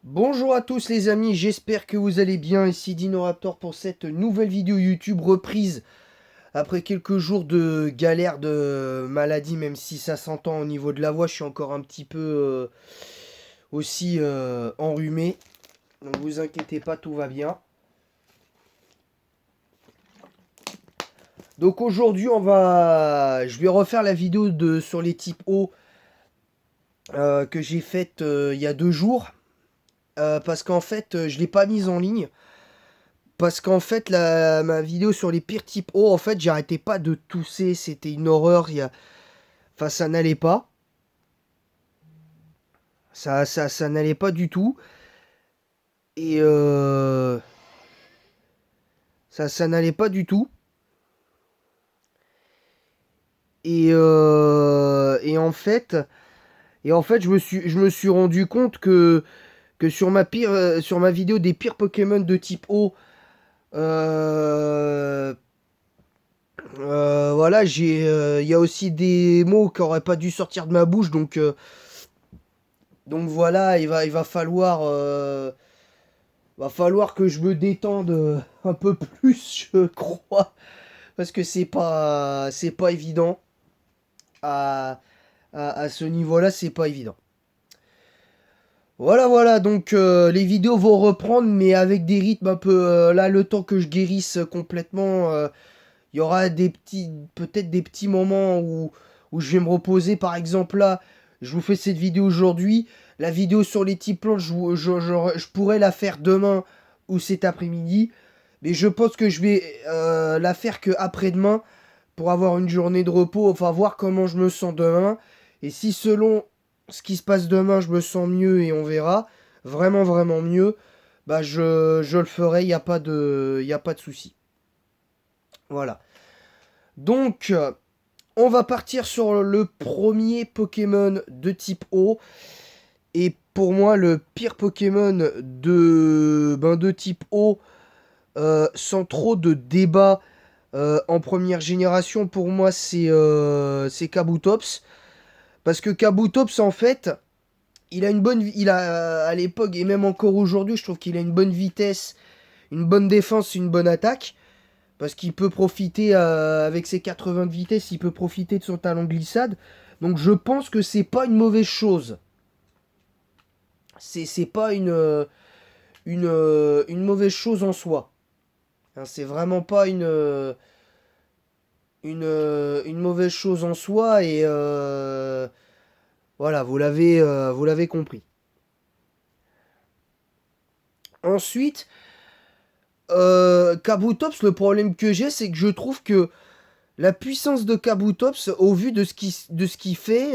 Bonjour à tous les amis, j'espère que vous allez bien. Ici Dinoraptor pour cette nouvelle vidéo YouTube reprise après quelques jours de galère de maladie, même si ça s'entend au niveau de la voix, je suis encore un petit peu aussi enrhumé. Donc vous inquiétez pas, tout va bien. Donc aujourd'hui je vais refaire la vidéo sur les types O que j'ai faite il y a 2 jours. Parce qu'en fait je l'ai pas mise en ligne. Parce qu'en fait, ma vidéo sur les pires types O, en fait, j'arrêtais pas de tousser. C'était une horreur. Enfin, ça n'allait pas. Ça n'allait pas du tout. Et ça n'allait pas du tout. Et en fait, je me suis rendu compte que sur ma vidéo des pires Pokémon de type O, euh, voilà, il y a aussi des mots qui auraient pas dû sortir de ma bouche, donc voilà, il va falloir que je me détende un peu plus, je crois, parce que c'est pas évident à, à ce niveau-là, c'est pas évident. Voilà, voilà, donc les vidéos vont reprendre, mais avec des rythmes un peu là, le temps que je guérisse complètement, il y aura peut-être des petits moments où je vais me reposer. Par exemple, là, je vous fais cette vidéo aujourd'hui. La vidéo sur les types plantes, je pourrais la faire demain ou cet après-midi. Mais je pense que je vais la faire que après-demain pour avoir une journée de repos. Enfin, voir comment je me sens demain. Et si selon ce qui se passe demain, je me sens mieux et on verra. Vraiment, vraiment mieux. Bah, je le ferai. Il n'y a pas de souci. Voilà. Donc, on va partir sur le premier Pokémon de type O. Et pour moi, le pire Pokémon de type O, sans trop de débat en première génération, pour moi, c'est Kabutops. Parce que Kabutops, en fait, il a à l'époque et même encore aujourd'hui, je trouve qu'il a une bonne vitesse, une bonne défense, une bonne attaque. Parce qu'il peut profiter, avec ses 80 de vitesse, il peut profiter de son talent glissade. Donc je pense que c'est pas une mauvaise chose. C'est pas une mauvaise chose en soi. Hein, c'est vraiment pas une mauvaise chose en soi. Et voilà, vous l'avez compris. Ensuite, Kabutops, le problème que j'ai, c'est que je trouve que la puissance de Kabutops, au vu de ce qu'il fait,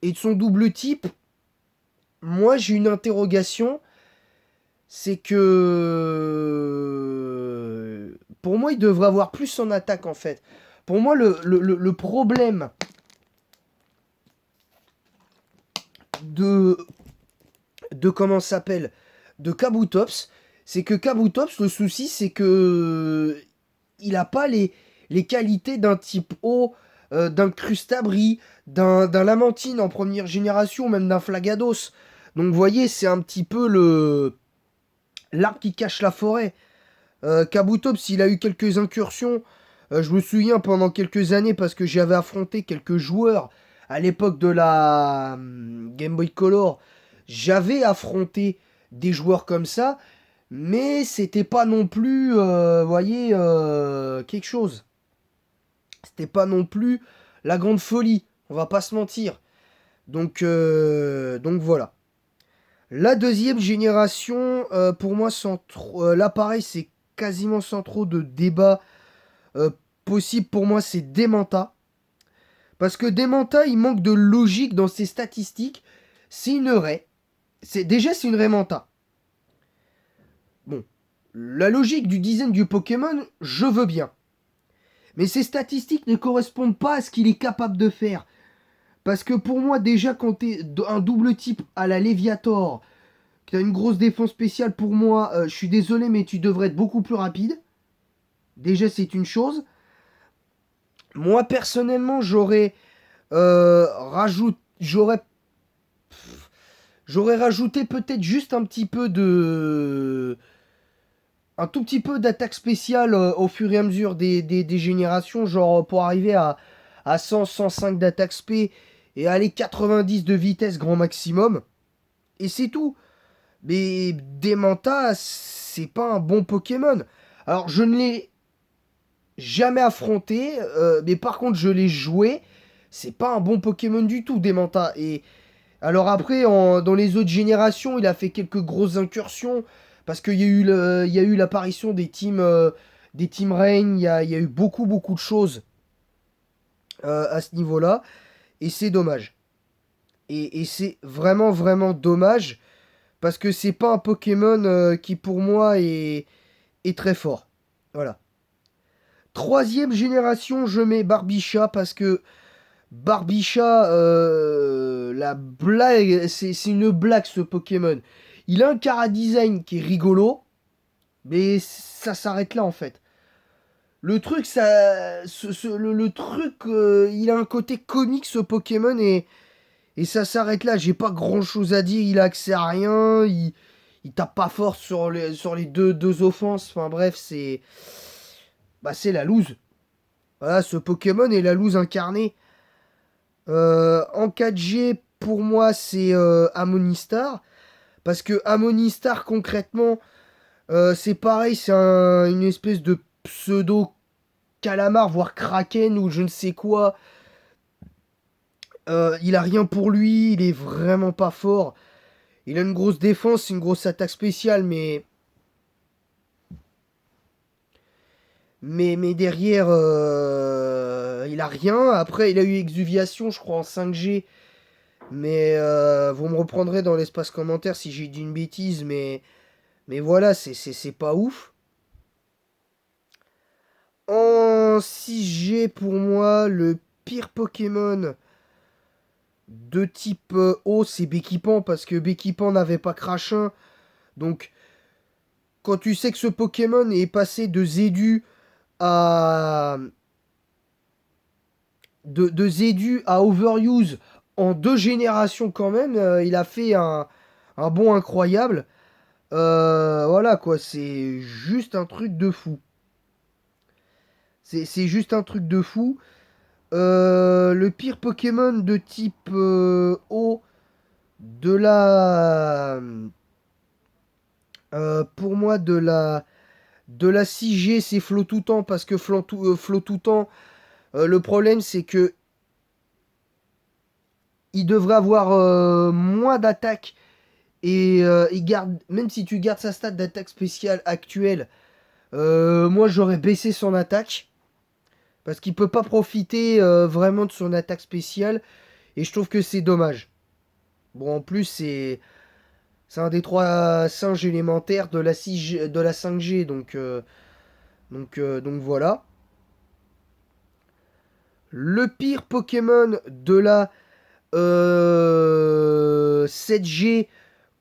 et de son double type, moi j'ai une interrogation. C'est que pour moi, il devrait avoir plus en attaque en fait. Pour moi, le problème de, de comment ça s'appelle de Kabutops, c'est que Kabutops, le souci, c'est que il a pas les qualités d'un type O, d'un Crustabri, d'un Lamantine en première génération, même d'un Flagados. Donc vous voyez, c'est un petit peu l'arbre qui cache la forêt. Kabutops, il a eu quelques incursions. Je me souviens pendant quelques années parce que j'avais affronté quelques joueurs à l'époque de la Game Boy Color. J'avais affronté des joueurs comme ça, mais c'était pas non plus, voyez, quelque chose. C'était pas non plus la grande folie. On va pas se mentir. Donc voilà. La deuxième génération, pour moi, là pareil, c'est quasiment sans trop de débat euh, possible. Pour moi, c'est Demanta. Parce que Demanta, il manque de logique dans ses statistiques. C'est une raie. Déjà, c'est une raie Manta. Bon, la logique du design du Pokémon, je veux bien. Mais ses statistiques ne correspondent pas à ce qu'il est capable de faire. Parce que pour moi, déjà, quand t'es un double type à la Léviator, tu as une grosse défense spéciale, pour moi, je suis désolé, mais tu devrais être beaucoup plus rapide. Déjà, c'est une chose. Moi, personnellement, j'aurais J'aurais rajouté peut-être juste un petit peu de... Un tout petit peu d'attaque spéciale au fur et à mesure des générations, genre pour arriver à 100, 105 d'attaque spé et aller 90 de vitesse grand maximum. Et c'est tout. Mais Demanta, c'est pas un bon Pokémon. Alors je ne l'ai jamais affronté, mais par contre je l'ai joué. C'est pas un bon Pokémon du tout, Demanta. Et alors après, dans les autres générations, il a fait quelques grosses incursions. Parce qu'il y a eu il y a eu l'apparition des teams Rain. Il y a eu beaucoup, beaucoup de choses à ce niveau-là. Et c'est dommage. Et c'est vraiment, vraiment dommage. Parce que c'est pas un Pokémon qui, pour moi, est très fort. Voilà. Troisième génération, je mets Barbicha parce que Barbicha, la blague, c'est une blague ce Pokémon. Il a un chara-design qui est rigolo, mais ça s'arrête là en fait. Le truc, le truc, il a un côté comique ce Pokémon et ça s'arrête là. J'ai pas grand chose à dire. Il a accès à rien. Il tape pas fort sur les deux offenses. Enfin bref, c'est la loose. Voilà, ce Pokémon est la loose incarnée. En 4G, pour moi, c'est Amonistar. Parce que Amonistar, concrètement, c'est pareil, c'est une espèce de pseudo calamar, voire kraken ou je ne sais quoi. Il a rien pour lui, il est vraiment pas fort. Il a une grosse défense, une grosse attaque spéciale, mais derrière, il a rien. Après, il a eu Exuviation, je crois, en 5G. Mais vous me reprendrez dans l'espace commentaire si j'ai dit une bêtise, mais voilà, c'est pas ouf. En 6G, pour moi, le pire Pokémon de type eau, c'est Béquipan, parce que Béquipan n'avait pas Crachin. Donc, quand tu sais que ce Pokémon est passé de Zédu à... de Zédu à Overuse en 2 générations quand même, il a fait un bond incroyable. Voilà quoi, c'est juste un truc de fou. C'est juste un truc de fou. Le pire Pokémon de type eau de la... pour moi, de la 6G, c'est Flottoutan parce que Flottoutan, le problème c'est que il devrait avoir moins d'attaque et il garde, même si tu gardes sa stat d'attaque spéciale actuelle, moi j'aurais baissé son attaque parce qu'il peut pas profiter vraiment de son attaque spéciale et je trouve que c'est dommage. Bon, en plus c'est un des trois singes élémentaires de la 6G, de la 5G donc voilà. Le pire Pokémon de la 7G,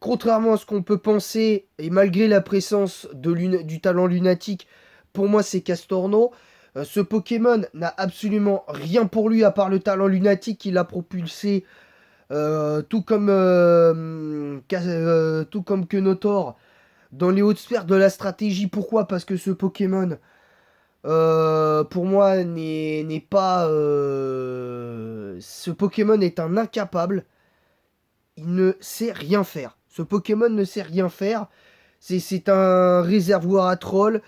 contrairement à ce qu'on peut penser, et malgré la présence du talent lunatique, pour moi c'est Castorno. Ce Pokémon n'a absolument rien pour lui à part le talent lunatique qui l'a propulsé, tout comme Kenotor, dans les hautes sphères de la stratégie. Pourquoi? Parce que ce Pokémon, pour moi, n'est pas... Ce Pokémon est un incapable. Il ne sait rien faire. Ce Pokémon ne sait rien faire. C'est un réservoir à trolls.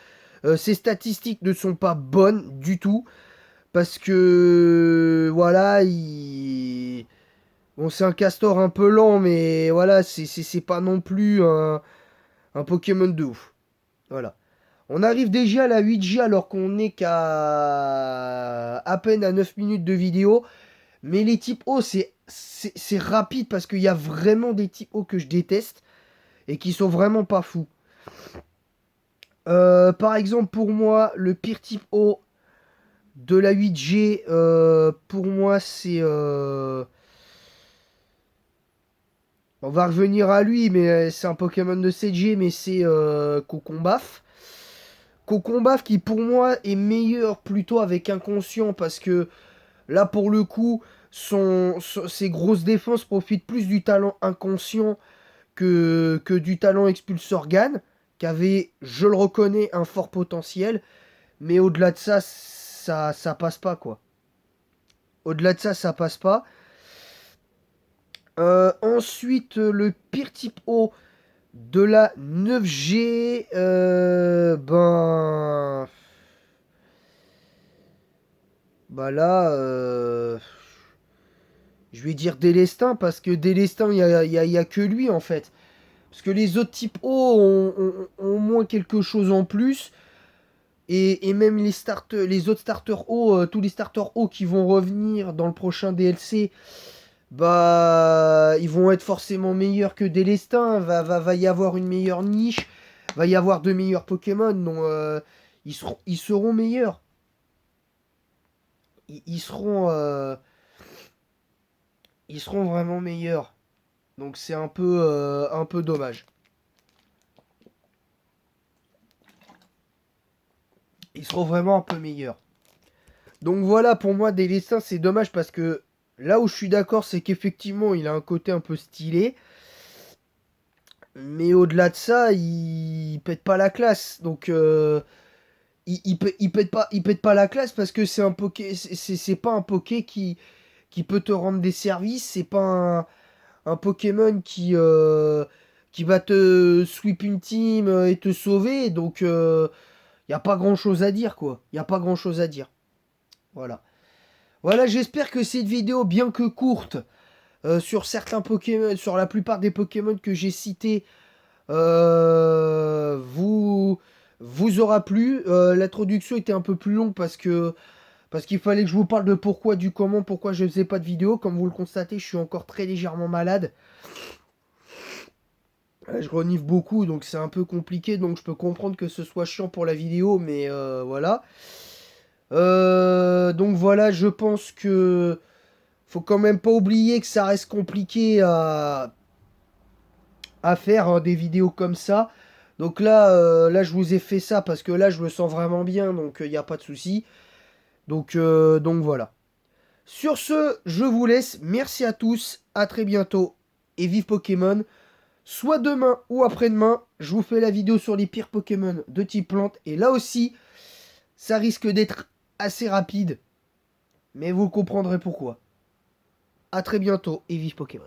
Ses statistiques ne sont pas bonnes du tout. Parce que... Voilà, Bon, c'est un castor un peu lent, mais voilà, c'est pas non plus un Pokémon de ouf. Voilà. On arrive déjà à la 8G alors qu'on n'est qu'à à peine à 9 minutes de vidéo. Mais les types O, c'est rapide parce qu'il y a vraiment des types O que je déteste et qui sont vraiment pas fous. Par exemple, pour moi, le pire type O de la 8G, pour moi, c'est... On va revenir à lui, mais c'est un Pokémon de 7G, mais c'est Cocombaf. Cocombaf qui, pour moi, est meilleur plutôt avec Inconscient parce que là, pour le coup, ses grosses défenses profitent plus du talent inconscient que du talent expulsor-GAN, qui avait, je le reconnais, un fort potentiel. Mais au-delà de ça, ça passe pas, quoi. Au-delà de ça, ça passe pas. Ensuite, le pire type O de la 9G, bah là, je vais dire Délestin, parce que Délestin, il y a que lui, en fait. Parce que les autres types O ont au moins quelque chose en plus. Et même les autres starters O, tous les starters O qui vont revenir dans le prochain DLC, bah, ils vont être forcément meilleurs que Délestin. Va y avoir une meilleure niche. Va y avoir de meilleurs Pokémon. Donc, ils seront meilleurs. Ils seront, ils seront vraiment meilleurs. Donc, c'est un peu dommage. Ils seront vraiment un peu meilleurs. Donc voilà, pour moi, Délestin, c'est dommage parce que là où je suis d'accord, c'est qu'effectivement, il a un côté un peu stylé. Mais au-delà de ça, il pète pas la classe. Donc, il pète pas la classe parce que c'est un poké, c'est pas un poké qui peut te rendre des services. C'est pas un Pokémon qui va te sweep une team et te sauver. Donc, y a pas grand-chose à dire, quoi. Y a pas grand-chose à dire. Voilà. Voilà, j'espère que cette vidéo, bien que courte, sur certains Pokémon, sur la plupart des Pokémon que j'ai cités, vous aura plu. L'introduction était un peu plus longue parce qu'il fallait que je vous parle de pourquoi, du comment, pourquoi je ne faisais pas de vidéo. Comme vous le constatez, je suis encore très légèrement malade. Je renifle beaucoup, donc c'est un peu compliqué. Donc je peux comprendre que ce soit chiant pour la vidéo, mais voilà. Donc voilà, je pense que faut quand même pas oublier que ça reste compliqué à faire hein, des vidéos comme ça. Donc là, là, je vous ai fait ça parce que là, je me sens vraiment bien, donc il n'y a pas de souci. Donc voilà. Sur ce, je vous laisse. Merci à tous, à très bientôt et vive Pokémon. Soit demain ou après-demain, je vous fais la vidéo sur les pires Pokémon de type plante. Et là aussi, ça risque d'être assez rapide, mais vous comprendrez pourquoi. À très bientôt et vive Pokémon.